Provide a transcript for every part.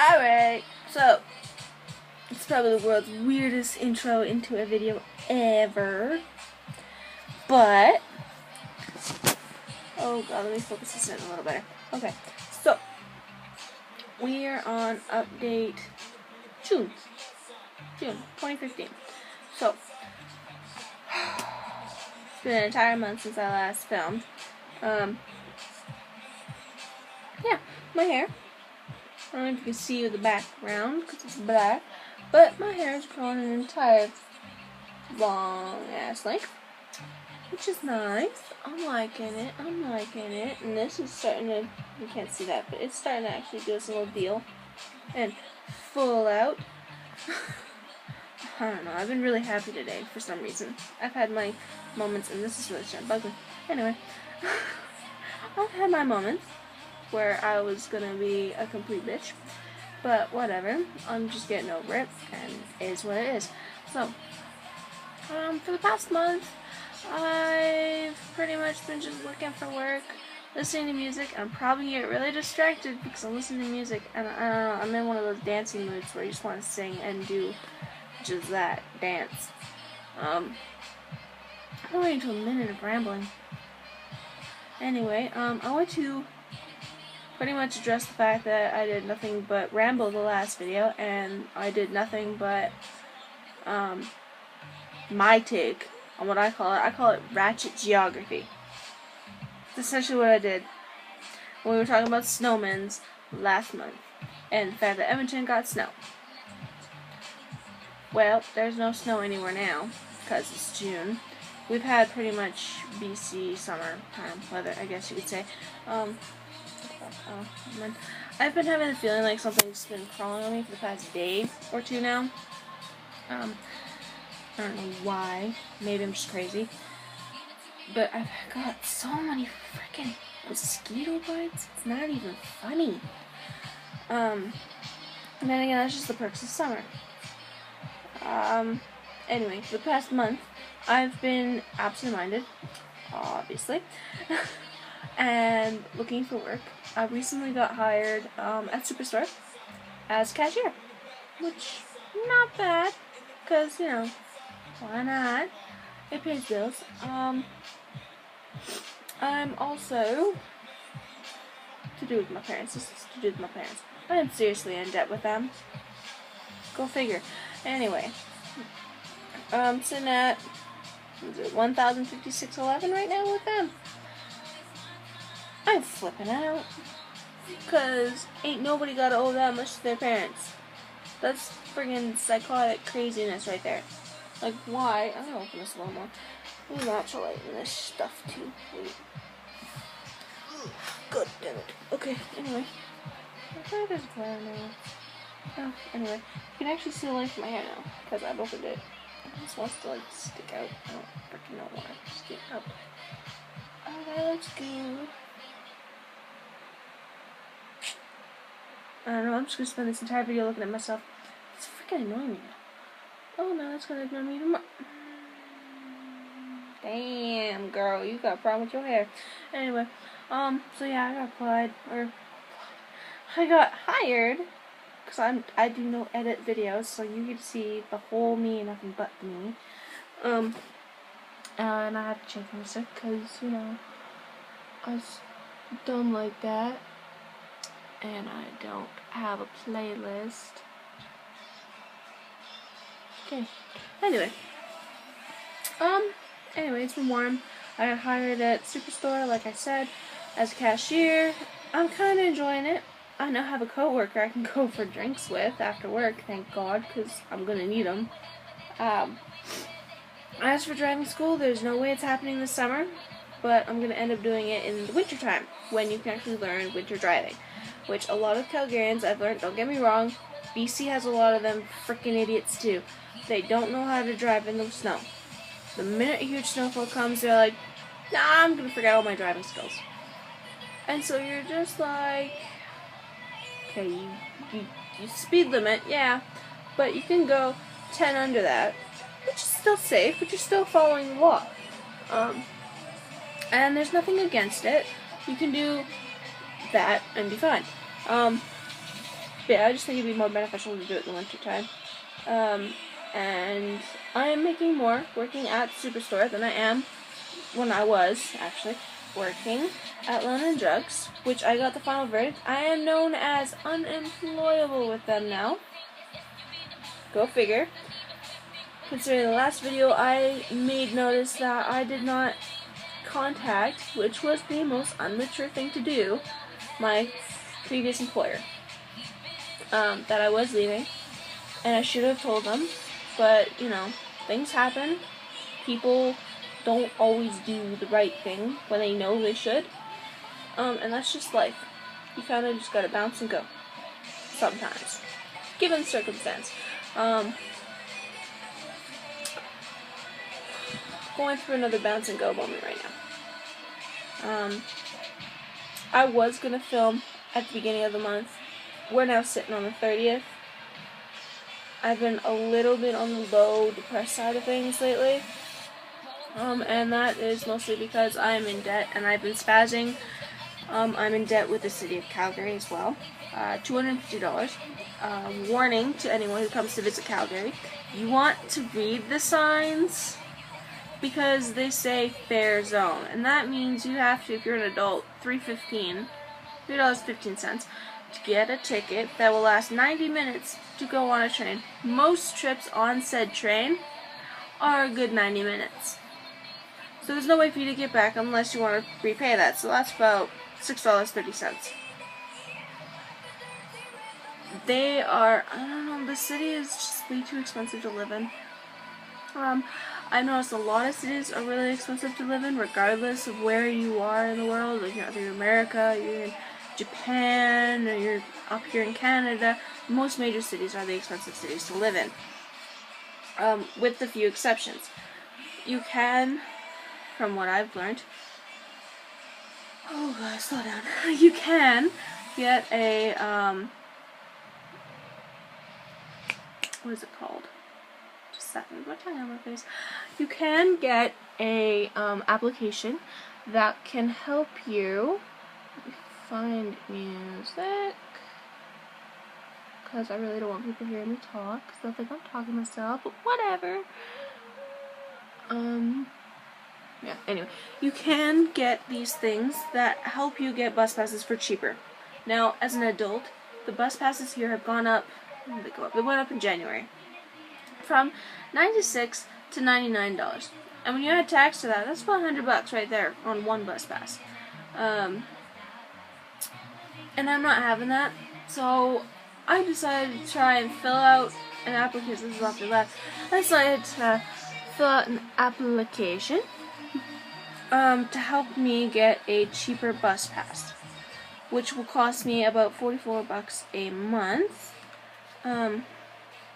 Alright, so it's probably the world's weirdest intro into a video ever. But oh god, let me focus this in a little better. Okay, so we are on update June 2015. So it's been an entire month since I last filmed. Yeah, my hair. I don't know if you can see the background because it's black, but my hair has grown an entire long ass length, which is nice. I'm liking it. And this is starting to, you can't see that, but it's starting to actually do its little deal and full out. I don't know. I've been really happy today for some reason. I've had my moments, and this is really starting to bug me. Anyway, I've had my moments where I was gonna be a complete bitch, but whatever. I'm just getting over it, and it is what it is. So, for the past month, I've pretty much been just looking for work, listening to music. I'm probably get really distracted because I'm listening to music, and I don't know, I'm in one of those dancing moods where you just want to sing and do just that, dance. I'm waiting until a minute of rambling. Anyway, I want to pretty much address the fact that I did nothing but ramble the last video, and I did nothing but my take on what I call it ratchet geography. That's essentially what I did when we were talking about snowmen's last month, and the fact that Edmonton got snow. Well, there's no snow anywhere now, because it's June. We've had pretty much BC summertime weather, I guess you could say. I've been having the feeling like something's been crawling on me for the past day or two now. I don't know why. Maybe I'm just crazy. But I've got so many freaking mosquito bites. It's not even funny. And then again, that's just the perks of summer. Anyway, for the past month, I've been absent-minded, obviously, and looking for work. I recently got hired at Superstore as cashier, which not bad, because, you know, why not? It pays bills. I'm also to do with my parents. This is to do with my parents. I am seriously in debt with them. Go figure. Anyway, I'm sitting at $1,056.11 right now with them. I'm flipping out, cause ain't nobody gotta owe that much to their parents. That's friggin' psychotic craziness right there. Like, why? I'm gonna open this a little more. There's natural light in this stuff too. Wait. God damn it. Okay, anyway. I thought there's a flare now. Oh, anyway. You can actually see the light from my hair now, because I've opened it. It just wants to, like, stick out. I don't freaking know why. Just get up. Oh, that looks good. I don't know, I'm just gonna spend this entire video looking at myself. It's freaking annoying me now. Oh, no, that's gonna annoy me even more. Damn, girl, you got a problem with your hair. Anyway, so yeah, I got hired, because I do no edit videos, so you get to see the whole me and nothing but me. And I had to change music, because, you know, I was dumb like that. And I don't have a playlist. Okay. Anyway, it's been warm. I got hired at Superstore, like I said, as a cashier. I'm kind of enjoying it. I now have a coworker I can go for drinks with after work, thank God, because I'm gonna need them. As for driving school, there's no way it's happening this summer, but I'm gonna end up doing it in the wintertime, when you can actually learn winter driving. Which a lot of Calgarians I've learned, don't get me wrong, BC has a lot of them freaking idiots too. They don't know how to drive in the snow. The minute a huge snowfall comes, they're like, nah, I'm gonna forget all my driving skills. And so you're just like, okay, you speed limit, yeah, but you can go 10 under that, which is still safe, but you're still following the law. And there's nothing against it. You can do that and be fine. But yeah, I just think it'd be more beneficial to do it in the winter time. And I am making more working at Superstore than I am when I was, actually, working at Lone & Drugs, which I got the final verdict. I am known as unemployable with them now. Go figure. Considering the last video, I made notice that I did not contact, which was the most unmature thing to do, my previous employer. That I was leaving, and I should have told them, but, you know, things happen. People don't always do the right thing when they know they should, and that's just life. You kind of just gotta bounce and go, sometimes, given circumstance. Going through another bounce and go moment right now. I was gonna film at the beginning of the month. We're now sitting on the 30th. I've been a little bit on the low, depressed side of things lately. And that is mostly because I am in debt and I've been spazzing. I'm in debt with the city of Calgary as well. $250. Warning to anyone who comes to visit Calgary. You want to read the signs because they say fair zone. And that means you have to, if you're an adult, $3.15 to get a ticket that will last 90 minutes to go on a train. Most trips on said train are a good 90 minutes. So there's no way for you to get back unless you want to repay that. So that's about $6.30. They are, I don't know, the city is just way too expensive to live in. I've noticed a lot of cities are really expensive to live in, regardless of where you are in the world. Like, either you're in America, you're in Japan, or you're up here in Canada. Most major cities are the expensive cities to live in, with a few exceptions. You can, from what I've learned, oh god, slow down. You can get a, what is it called? Just a second, my tongue on my face. You can get a application that can help you. Let me find music, because I really don't want people hearing me talk, because they'll think I'm talking to myself, but whatever. Yeah, anyway, you can get these things that help you get bus passes for cheaper. Now, as an adult, the bus passes here have gone up, when did they go up? They went up in January, from $96 to $99. And when you add tax to that, that's about $100 right there on one bus pass. And I'm not having that, so I decided to try and fill out an application. This is after that. I decided to fill out an application to help me get a cheaper bus pass, which will cost me about $44 a month,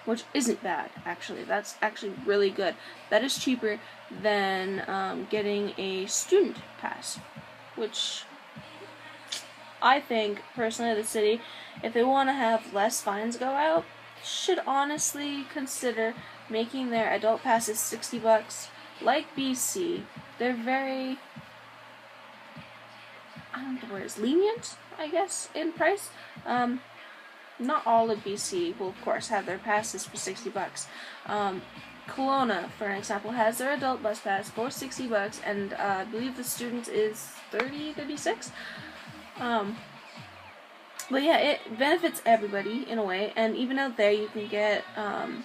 which isn't bad, actually. That's actually really good. That is cheaper than getting a student pass, which I think, personally, the city, if they want to have less fines go out, should honestly consider making their adult passes $60. Like BC, they're very, I don't know the word is, lenient, I guess, in price. Not all of BC will, of course, have their passes for $60. Kelowna, for an example, has their adult bus pass for $60, and I believe the student is $36. But yeah, it benefits everybody in a way, and even out there you can get an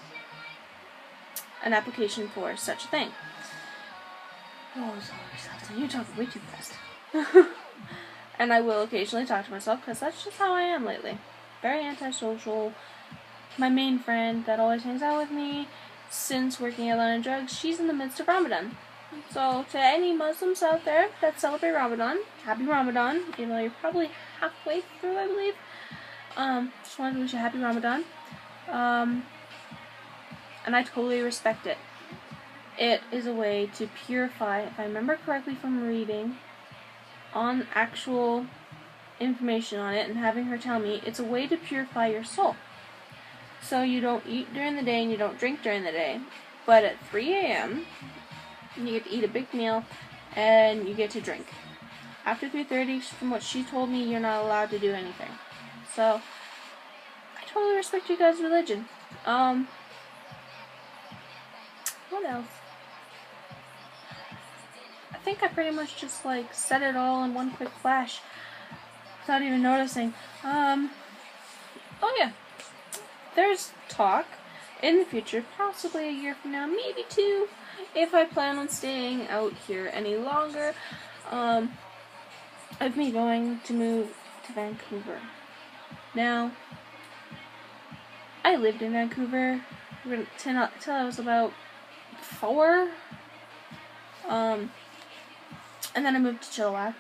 application for such a thing. Oh, sorry, you talk way too fast. And I will occasionally talk to myself, because that's just how I am lately. Very antisocial. My main friend that always hangs out with me since working at Lone & Drugs, she's in the midst of Ramadan. So to any Muslims out there that celebrate Ramadan, happy Ramadan, even though you're probably halfway through, I believe. Just wanted to wish you a happy Ramadan. And I totally respect it. It is a way to purify, if I remember correctly from reading on actual information on it and having her tell me, it's a way to purify your soul. So you don't eat during the day and you don't drink during the day, but at 3 a.m. you get to eat a big meal and you get to drink. After 3:30, from what she told me, you're not allowed to do anything. So respect you guys' religion. What else? I think I pretty much just like said it all in one quick flash without even noticing. Oh yeah, there's talk in the future, possibly a year from now, maybe 2, if I plan on staying out here any longer, of me going to move to Vancouver. Now, I lived in Vancouver till I was about 4, and then I moved to Chilliwack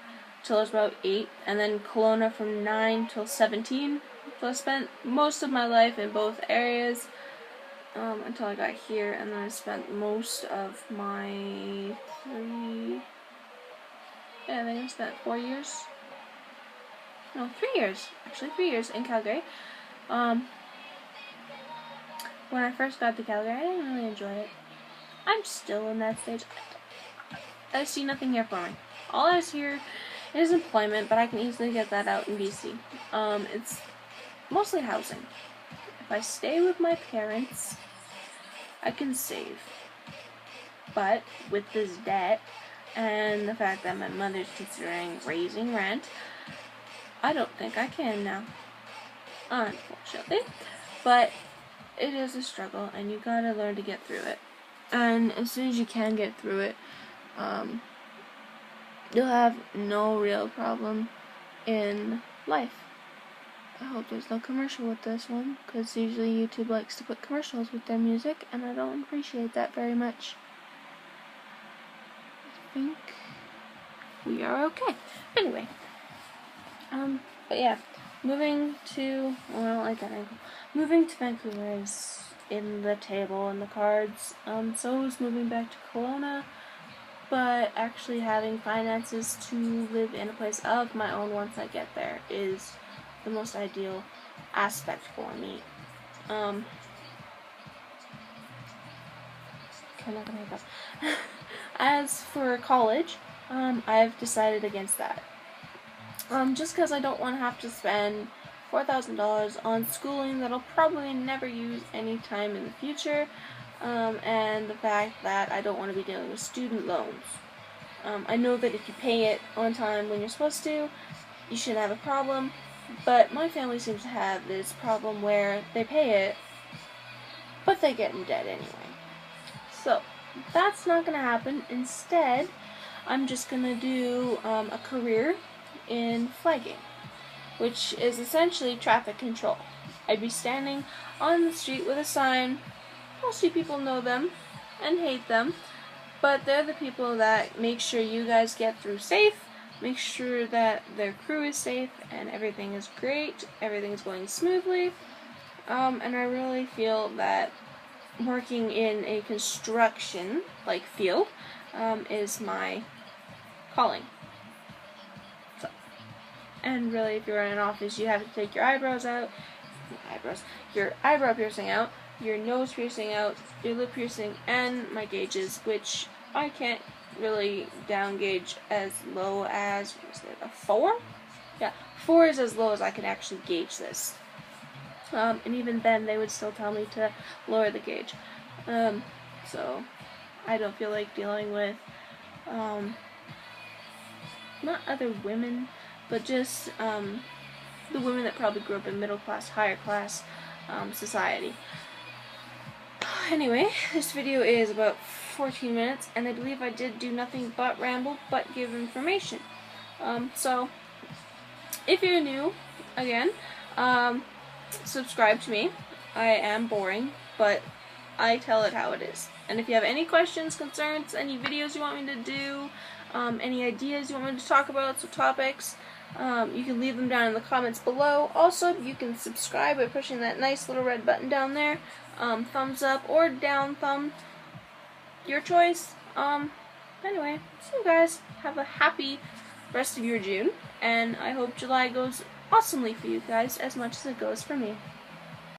till I was about 8, and then Kelowna from 9 till 17. So I spent most of my life in both areas until I got here, and then I spent most of my 3... Yeah, I think I spent 4 years. No, 3 years. Actually, 3 years in Calgary. When I first got to Calgary, I didn't really enjoy it. I'm still in that stage. I see nothing here for me. All I see here is employment, but I can easily get that out in BC. It's mostly housing. If I stay with my parents, I can save. But with this debt and the fact that my mother's considering raising rent, I don't think I can now, unfortunately. But it is a struggle, and you gotta learn to get through it. And as soon as you can get through it, you'll have no real problem in life. I hope there's no commercial with this one, because usually YouTube likes to put commercials with their music, and I don't appreciate that very much. I think we are okay. Anyway, but yeah, moving to, well, I don't like that angle. Moving to Vancouver is in the table and the cards. So is moving back to Kelowna, but actually having finances to live in a place of my own once I get there is the most ideal aspect for me. I'm not gonna hiccup. As for college, I've decided against that. Just because I don't want to have to spend $4,000 on schooling that I'll probably never use anytime in the future, and the fact that I don't want to be dealing with student loans. I know that if you pay it on time when you're supposed to, you shouldn't have a problem, but my family seems to have this problem where they pay it, but they get in debt anyway. So, that's not going to happen. Instead, I'm just going to do a career in flagging, which is essentially traffic control. I'd be standing on the street with a sign. Mostly people know them and hate them, but they're the people that make sure you guys get through safe, make sure that their crew is safe, and everything is great, everything is going smoothly, and I really feel that working in a construction field is my calling. So, and really, if you're in an office, you have to take your your eyebrow piercing out, your nose piercing out, your lip piercing, and my gauges, which I can't really down gauge as low as, a 4? Yeah, 4 is as low as I can actually gauge this. And even then, they would still tell me to lower the gauge. So, I don't feel like dealing with, not other women, but just, the women that probably grew up in middle class, higher class, society. Anyway, this video is about 14 minutes, and I believe I did do nothing but ramble, but give information. So, if you're new, again, subscribe to me. I am boring, but I tell it how it is. And if you have any questions, concerns, any videos you want me to do, any ideas you want me to talk about, so topics, you can leave them down in the comments below. Also, you can subscribe by pushing that nice little red button down there. Thumbs up or down thumb, your choice. Anyway, so you guys have a happy rest of your June, and I hope July goes awesomely for you guys as much as it goes for me.